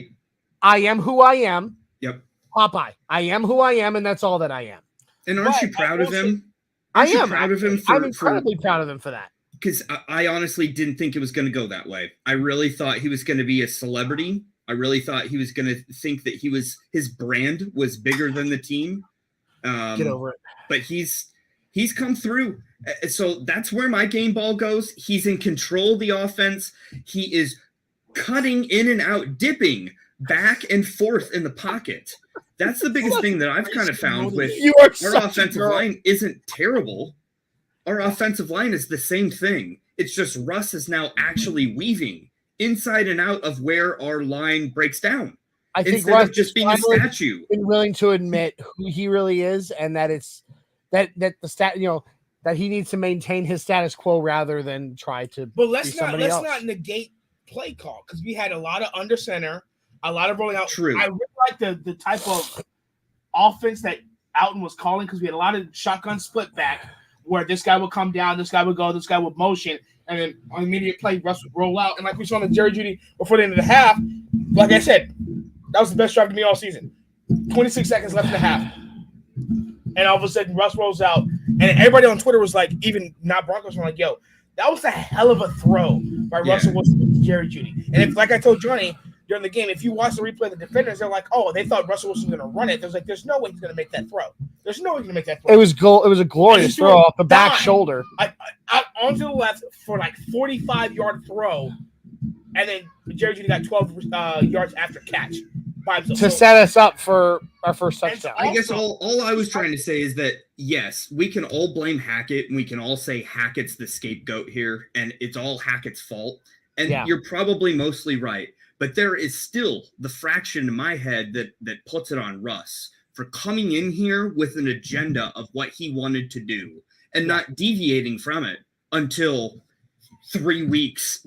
B: I am who I am.
E: Yep.
B: Popeye. I am who I am, and that's all that I am.
E: And aren't you proud of him?
B: I am.
E: I'm
B: incredibly proud of him for that.
E: Because I honestly didn't think it was going to go that way. I really thought he was going to be a celebrity. I really thought he was going to think that his brand was bigger than the team.
B: Get over it.
E: But he's come through. So that's where my game ball goes. He's in control of the offense. He is cutting in and out, dipping back and forth in the pocket. That's the biggest thing that I've kind of found with our offensive line isn't terrible. Our offensive line is the same thing. It's just Russ is now actually weaving inside and out of where our line breaks down.
B: I think
E: instead
B: Russ
E: of just being a statue.
B: Been willing to admit who he really is, and that it's that the stat, you know, that he needs to maintain his status quo rather than try to.
C: But let's not negate play call, because we had a lot of under center, a lot of rolling out.
E: True.
C: I really like the type of offense that Alton was calling, because we had a lot of shotgun split back where this guy would come down, this guy would go, this guy would motion, and then on immediate play, Russ would roll out. And like we saw in the Jerry Jeudy before the end of the half, like I said, that was the best drive to me all season. 26 seconds left in the half. And all of a sudden, Russ rolls out. And everybody on Twitter was like, even not Broncos, were like, yo, that was a hell of a throw by Russell Wilson to Jerry Jeudy. And if, like I told Johnny during the game, if you watch the replay of the defenders, they're like, oh, they thought Russell Wilson was going to run it. There's like, there's no way he's going to make that throw. There's no way he's going to make that throw.
B: It was a glorious throw off the back shoulder.
C: Out onto the left for like 45-yard throw. And then Jerry Jeudy got 12 yards after catch.
B: To set us up for our first touchdown.
E: I guess all I was trying to say is that, yes, we can all blame Hackett, and we can all say Hackett's the scapegoat here, and it's all Hackett's fault. And you're probably mostly right. But there is still the fraction in my head that puts it on Russ for coming in here with an agenda of what he wanted to do and not deviating from it until
A: 3 weeks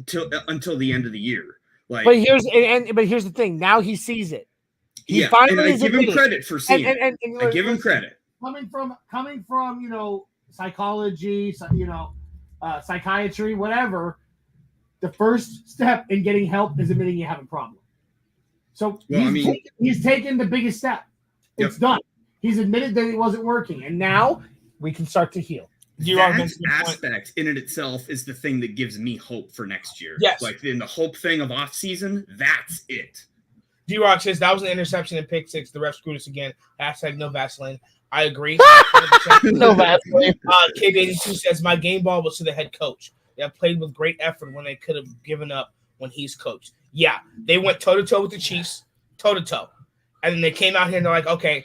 A: until the end of the year. Like,
B: But here's the thing. Now he sees it. He
A: and
B: finally
A: I give him
B: admitted.
A: credit for seeing it.
B: And
A: I give him
B: listen,
A: credit.
B: coming from psychology, psychiatry, whatever. The first step in getting help is admitting you have a problem. So he's taken the biggest step. It's done. He's admitted that it wasn't working, and now we can start to heal.
A: That aspect in it itself is the thing that gives me hope for next year.
C: Yes.
A: Like in the hope thing of off season, that's it.
C: D-Rock says that was an interception in pick 6. The ref screwed us again. # no Vaseline. I agree.
B: No Vaseline.
C: Kid82 says my game ball was to the head coach. They played with great effort when they could have given up when he's coached. Yeah, they went toe-to-toe with the Chiefs, toe-to-toe. And then they came out here and they're like, okay.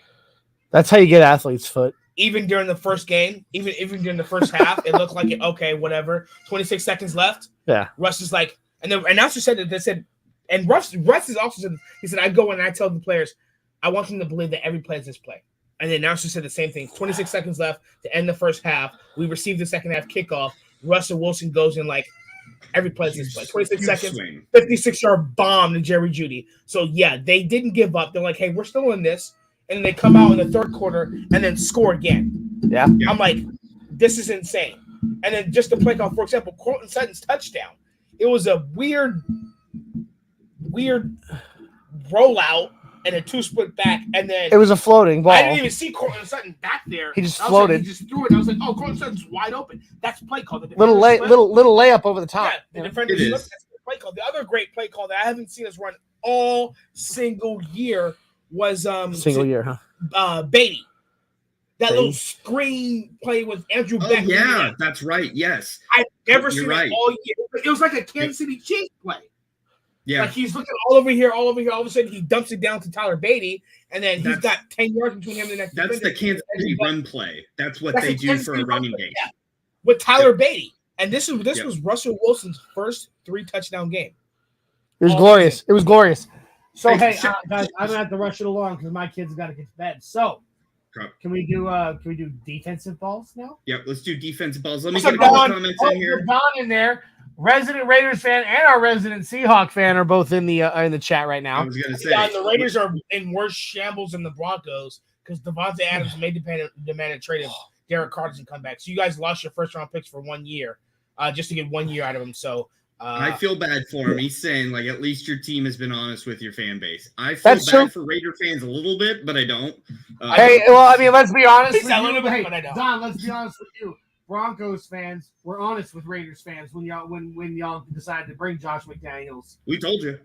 B: That's how you get athlete's foot.
C: Even during the first game, even during the first half, it looked like it. Okay, whatever. 26 seconds left.
B: Yeah.
C: Russ is like, and the announcer said that they said, and Russ is also said, he said, I go in and I tell the players, I want them to believe that every play is this play. And the announcer said the same thing. 26 seconds left to end the first half. We received the second half kickoff. Russell Wilson goes in like every play is this play. 26 seconds, 56-yard bomb to Jerry Jeudy. So yeah, they didn't give up. They're like, hey, we're still in this. And they come out in the third quarter and then score again.
B: Yeah.
C: I'm like, this is insane. And then just to play call, for example, Courtland Sutton's touchdown. It was a weird rollout and a 2-split back. And then
B: it was a floating ball.
C: I didn't even see Courtland Sutton back there.
B: He just floated.
C: He just threw it. I was like, oh, Courtland Sutton's wide open. That's play call.
B: Little layup over the top.
C: Yeah, the defender slipped. That's the play call. The other great play call that I haven't seen us run all single year was Beatty. That little screen play with Andrew Beck.
A: Yeah, that's right. Yes.
C: I've never seen it all year. It was like a Kansas City Chiefs play. Yeah. Like he's looking all over here. All of a sudden, he dumps it down to Tyler Beatty, and then he's got 10 yards between him and the next
A: That's
C: defender.
A: the Kansas City run play. That's what they do for a running game.
C: Yeah. With Tyler Beatty. And this was Russell Wilson's first 3-touchdown game.
B: It was glorious. It was glorious. So, hey, guys, I'm gonna have to rush it along because my kids got to get to bed. So, can we do defensive balls now?
A: Yep, let's do defensive balls. Let me get a couple comments in here.
B: Don in there, resident Raiders fan and our resident Seahawk fan are both in the chat right now.
A: I was gonna say
C: the Raiders are in worse shambles than the Broncos because Devontae Adams made demanded trade of Derek Carr doesn't come back. So you guys lost your first round picks for 1 year, just to get 1 year out of him. So.
A: I feel bad for him. He's saying, like, at least your team has been honest with your fan base. I feel bad for Raider fans a little bit, but I don't.
B: Hey, well, I mean, let's be honest with you.
C: But I don't.
B: Don, let's be honest with you. Broncos fans were honest with Raiders fans when y'all decided to bring Josh McDaniels.
A: We told you.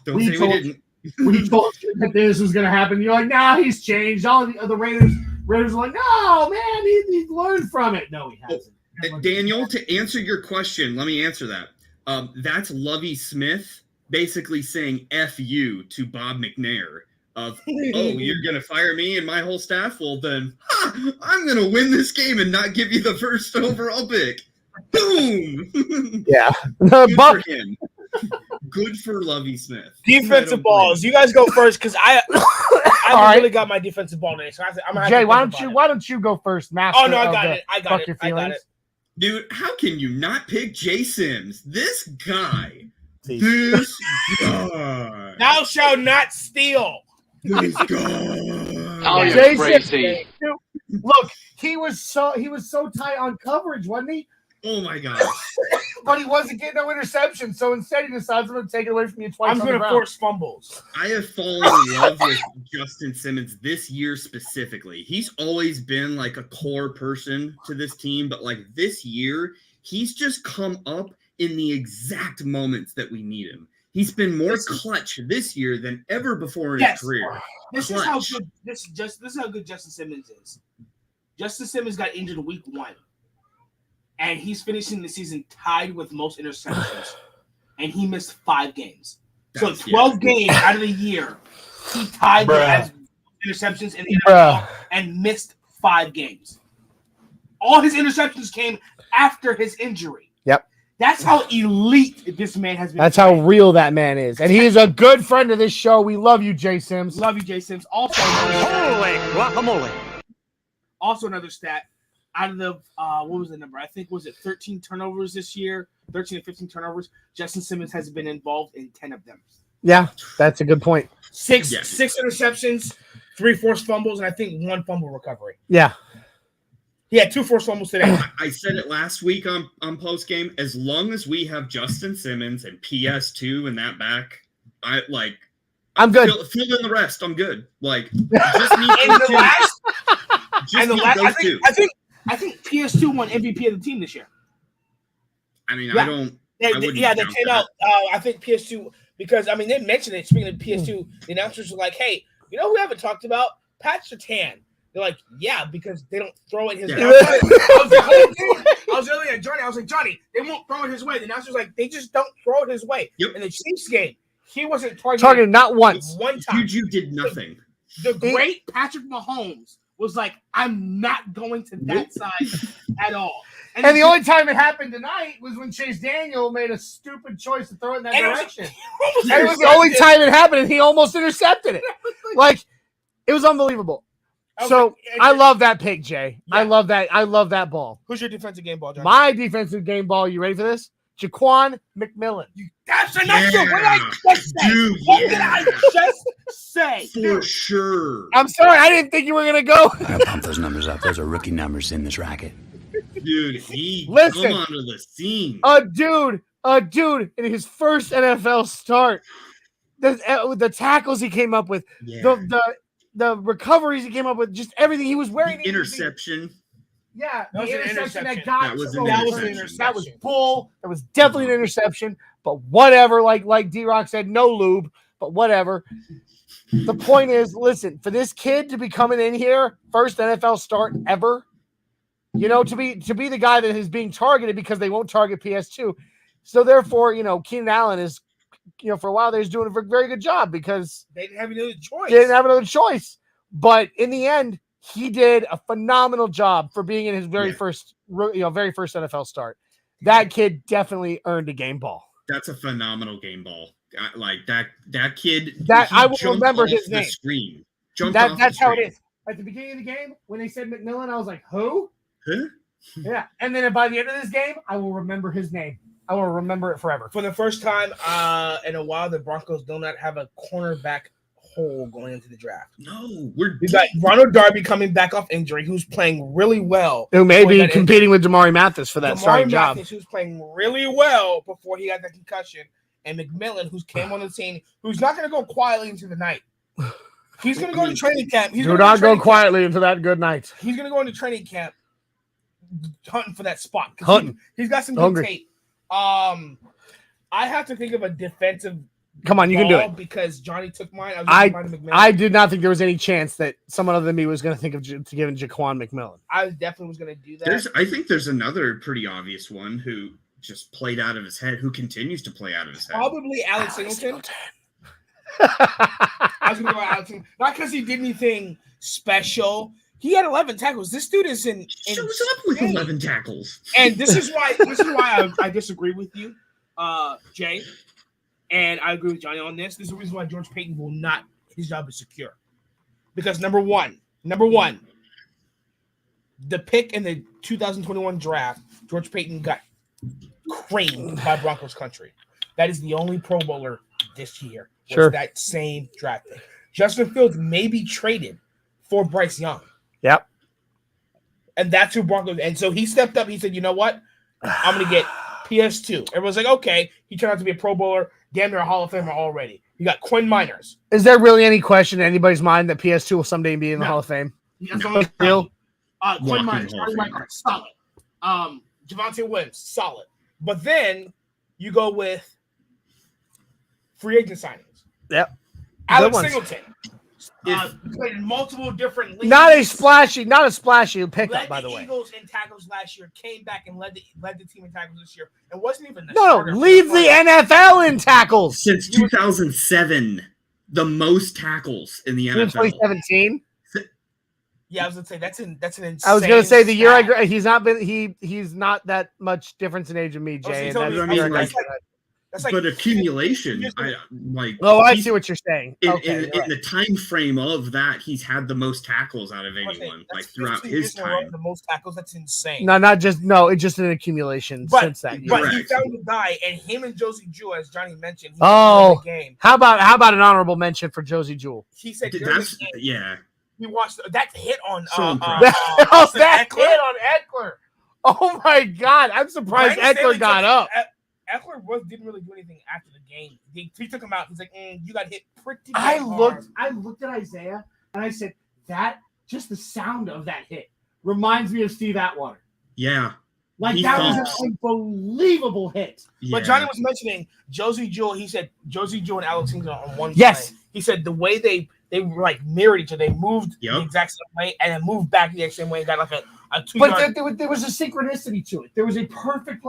A: Don't say we didn't.
B: We told you that this was going to happen. You're like, nah, he's changed. All the Raiders were like, no, man, he's learned from it. No, he hasn't.
A: Daniel, to answer your question, let me answer that. That's Lovie Smith basically saying F you to Bob McNair of, oh, you're going to fire me and my whole staff? Well, then I'm going to win this game and not give you the first overall pick. Boom.
B: Yeah.
A: Good for him. Good for Lovie Smith.
C: Defensive balls. You guys go first because I really got my defensive ball today. So I'm
B: Jay, why don't you go first, Master?
C: Oh, no, I got it.
A: Dude, how can you not pick Jay Sims? This guy.
B: Thou
C: shalt not steal.
A: This guy.
D: Oh, you're crazy.
B: Look, he was so tight on coverage, wasn't he?
A: Oh my God.
B: But he wasn't getting no interception, so instead he decides I'm going to take it away from you twice.
C: I'm going to force fumbles.
A: I have fallen in love with Justin Simmons this year specifically. He's always been like a core person to this team, but like this year, he's just come up in the exact moments that we need him. He's been more clutch this year than ever before in his career.
C: This is how good Justin Simmons is. Justin Simmons got injured week 1. And he's finishing the season tied with most interceptions. And he missed 5 games. So 12 games out of the year, he tied with interceptions in the NFL and missed 5 games. All his interceptions came after his injury.
B: Yep.
C: That's how elite this man has been.
B: That's how real that man is. And he's a good friend of this show. We love you, Jay Sims.
C: Love you, Jay Sims. Also,
F: holy guacamole.
C: Also another stat. out of the what was the number? I think was it 13 turnovers this year, 13 to 15 turnovers. Justin Simmons has been involved in 10 of them.
B: Yeah, that's a good point.
C: Six interceptions, 3 forced fumbles, and I think 1 fumble recovery.
B: Yeah.
C: He had 2 forced fumbles today.
E: I said it last week on post game. As long as we have Justin Simmons and PS2 in that back, I'm good. Fill in the rest. I'm good. Like, just need those two.
C: I think PS2 won MVP of the team this year.
E: I mean,
C: yeah. They came out. I think PS2 because I mean they mentioned it. Speaking of PS2, the announcers were like, "Hey, you know who we haven't talked about? Pat Surtain." They're like, "Yeah, because they don't throw it his way." I was literally at Johnny. I was like, "Johnny, they won't throw it his way." The announcers like, "They just don't throw it his way."
E: Yep.
C: In the Chiefs game, he wasn't
B: targeted not once.
C: One time,
E: Juju did nothing.
C: The great Patrick Mahomes was like, "I'm not going to that side at all."
B: And the only time it happened tonight was when Chase Daniel made a stupid choice to throw it in that direction. It was the only time it happened, and he almost intercepted it. Like, it was unbelievable. So I love that pick, Jay. Yeah. I love that ball.
C: Who's your defensive game ball, John?
B: My defensive game ball. You ready for this? Jaquan McMillan.
C: That's a nice one. What did I just say?
E: Dude,
C: what did I just say?
E: For sure.
B: I'm sorry. I didn't think you were gonna go.
F: I gotta pump those numbers up. Those are rookie numbers in this racket.
E: Dude, he
B: Listen,
E: come onto the scene.
B: A dude in his first NFL start. The tackles he came up with, the recoveries he came up with, just everything he was wearing.
E: The interception.
B: Yeah,
C: that was
B: the
C: an
B: interception that
E: That was an interception.
B: That was bull. That was definitely an interception. But whatever, like D-Rock said, no lube. But whatever. The point is, listen, for this kid to be coming in here, first NFL start ever. You know, to be the guy that is being targeted because they won't target PS2. So therefore, you know, Keenan Allen is, you know, for a while they're doing a very good job because
C: they didn't have another choice.
B: But in the end, he did a phenomenal job for being in his very first NFL start. That kid definitely earned a game ball.
E: That's a phenomenal game ball. Like that kid.
B: That I will remember his name.
E: Screen.
B: That's how it is. At the beginning of the game, when they said McMillan, I was like, who?
E: Huh?
B: Yeah. And then by the end of this game, I will remember his name. I will remember it forever.
C: For the first time in a while, the Broncos do not have a cornerback hole going into the draft.
E: No,
C: we got Ronald Darby coming back off injury, who's playing really well.
B: Who may be competing with Damari Mathis for that starting job.
C: Who's playing really well before he got the concussion, and McMillan, who's came on the scene, who's not going to go quietly into the night. He's going to go to training camp.
B: Do not go quietly into that good night.
C: He's going to go into training camp hunting for that spot. He's got some good tape. I have to think of a defensive.
B: Come on, you can do it.
C: Because Johnny took mine.
B: I did not think there was any chance that someone other than me was going to think of giving Jaquan McMillan.
C: I definitely was going to do that.
E: I think there's another pretty obvious one who just played out of his head, who continues to play out of his head.
C: Probably Alex Singleton. I was going to go Alex Singleton. Not because he did anything special. He had 11 tackles. This dude is
E: shows up with 11 tackles.
C: And this is why I disagree with you, Jay. And I agree with Johnny on this. This is the reason why George Payton will not. His job is secure. Because number one, the pick in the 2021 draft, George Payton got creamed by Broncos Country. That is the only Pro Bowler this year. That same draft pick. Justin Fields may be traded for Bryce Young.
B: Yep.
C: And that's who Broncos. And so he stepped up. He said, you know what? I'm going to get PS2. Everyone's like, okay. He turned out to be a Pro Bowler. Damn, they're a Hall of Famer already. You got Quinn Miners.
B: Is there really any question in anybody's mind that PS2 will someday be in the Hall of Fame?
C: Real? Quinn Miners. Solid. Javonte Williams. Solid. But then you go with free agent signings.
B: Yep.
C: Alex Singleton. Played in multiple different leagues.
B: Not a splashy pickup, by the way.
C: Eagles in tackles last year, came back and led the team in tackles this year, and wasn't even the
B: starter. Leads the NFL in tackles
E: since 2007. The most tackles in the NFL.
B: 2017.
C: Yeah, I was gonna say that's an insane.
B: I was gonna say the year he's not that much difference in age of me, Jay.
C: That's like
E: but accumulation, I
B: see what you're saying.
E: In the time frame of that, he's had the most tackles out of anyone, like throughout his time.
C: The most tackles, that's insane.
B: It's just an accumulation since that year.
C: But he found a guy, and him and Josie Jewell, as Johnny mentioned,
B: the
C: game.
B: How about an honorable mention for Josie Jewell?
C: He said
E: that's
C: he watched that hit on
B: that hit on Eckler. Oh my God! I'm surprised Eckler got up.
C: Eckler didn't really do anything after the game. He took him out. He's like, "You got hit pretty."
B: I looked at Isaiah and I said, "That just the sound of that hit reminds me of Steve Atwater."
E: Yeah,
B: that was an unbelievable hit.
C: Yeah. But Johnny was mentioning Josie Jewell. He said Josie Jewell and Alex Ingram on one.
B: Yes,
C: play. He said the way they were like mirrored each other. They moved the exact same way and then moved back the exact same way and got like a 2 yard.
B: But there was a synchronicity to it. There was a perfect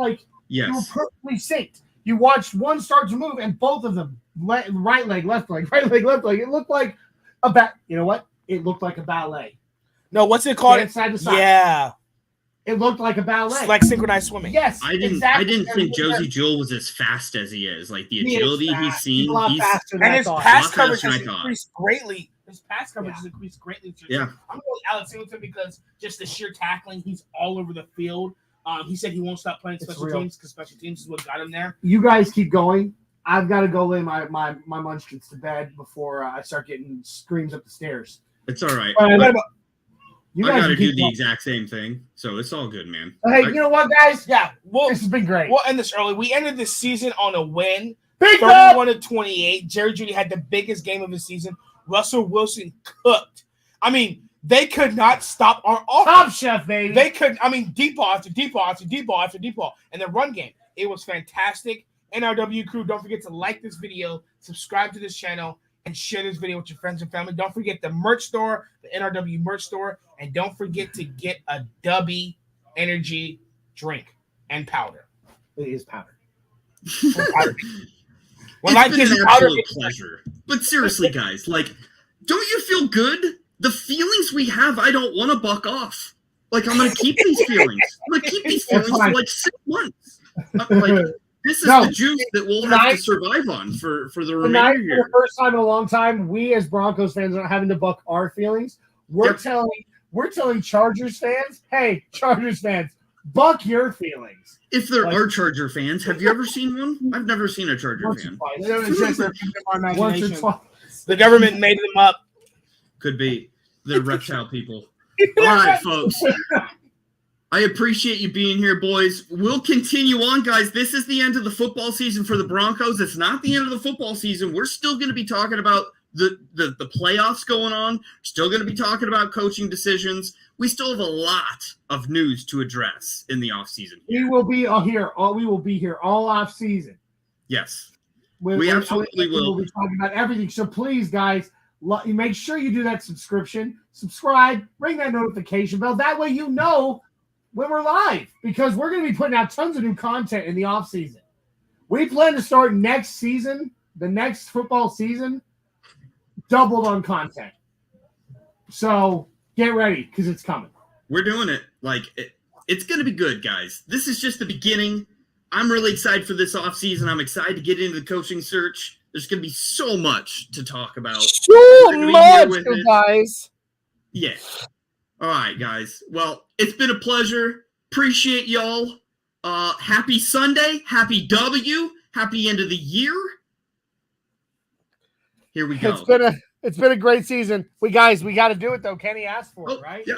E: Yes.
B: You were perfectly synced. You watched one start to move, and both of them, right leg, left leg, right leg, left leg. It looked like You know what? It looked like a ballet.
C: No, what's it called?
B: Side to side.
C: Yeah.
B: It looked like a ballet.
C: It's like synchronized swimming.
B: Yes,
E: I didn't think Josie Jewell was as fast as he is. Like the agility he's seen,
B: he's a lot faster than
C: and his pass coverage has
E: increased
C: increased greatly. His pass coverage has increased greatly.
E: Yeah.
C: I'm going with Alex Singleton because just the sheer tackling, he's all over the field. He said he won't stop playing special teams because special teams is what got him there.
B: You guys keep going. I've got to go lay my munchkins to bed before I start getting screams up the stairs.
E: It's all right.
B: I
E: got to do the exact same thing, so it's all good, man.
B: Hey, you know what, guys?
C: Yeah,
B: this has been great.
C: We'll end this early. We ended this season on a win, 31-28. Jerry Jeudy had the biggest game of his season. Russell Wilson cooked. I mean, they could not stop our offense.
B: Top chef, baby.
C: They could. I mean, deep ball after deep ball after deep ball after deep ball, and the run game. It was fantastic. NRW Crew, don't forget to like this video, subscribe to this channel, and share this video with your friends and family. Don't forget the merch store, the NRW merch store, and don't forget to get a Dubby energy drink and powder.
B: It is powder.
E: It's been an absolute pleasure. But seriously, guys, don't you feel good? The feelings we have, I don't want to buck off. I'm going to keep these feelings. I'm going to keep these feelings for 6 months. This is the juice that we'll have to survive on for the remainder year.
B: For the first time in a long time, we as Broncos fans are not having to buck our feelings. We're telling Chargers fans, hey, Chargers fans, buck your feelings.
E: If there are Charger fans, have you ever seen one? I've never seen a Charger fan.
B: Once or twice.
C: The government made them up.
E: Could be. They're reptile people. All right, folks. I appreciate you being here, boys. We'll continue on, guys. This is the end of the football season for the Broncos. It's not the end of the football season. We're still going to be talking about the playoffs going on. Still going to be talking about coaching decisions. We still have a lot of news to address in the offseason.
B: We will be here. We will be here all off season.
E: Yes, we absolutely will.
B: We'll be talking about everything. So please, guys, make sure you do that subscribe, ring that notification bell. That way you know when we're live, because we're going to be putting out tons of new content in the off season. We plan to start next season, the next football season, doubled on content. So get ready, because it's coming.
E: We're doing it. It's going to be good, guys. This is just the beginning. I'm really excited for this offseason. I'm excited to get into the coaching search. There's going to be so much to talk about.
B: So much, guys.
E: Yeah. All right, guys. Well, it's been a pleasure. Appreciate y'all. Happy Sunday. Happy W. Happy end of the year. Here we go.
B: It's been a great season. We got to do it, though. Kenny asked for it, right?
E: Yeah.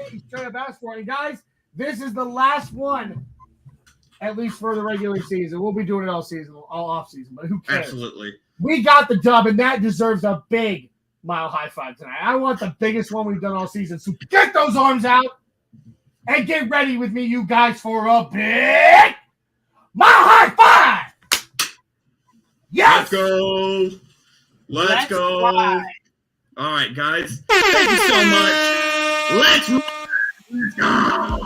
B: He straight up asked for it. And guys, this is the last one, at least for the regular season. We'll be doing it all off season, but who cares?
E: Absolutely.
B: We got the dub, and that deserves a big mile high five tonight. I want the biggest one we've done all season. So get those arms out and get ready with me, you guys, for a big mile high five. Yes.
E: Let's go. Fly. All right, guys. Thank you so much. Let's go.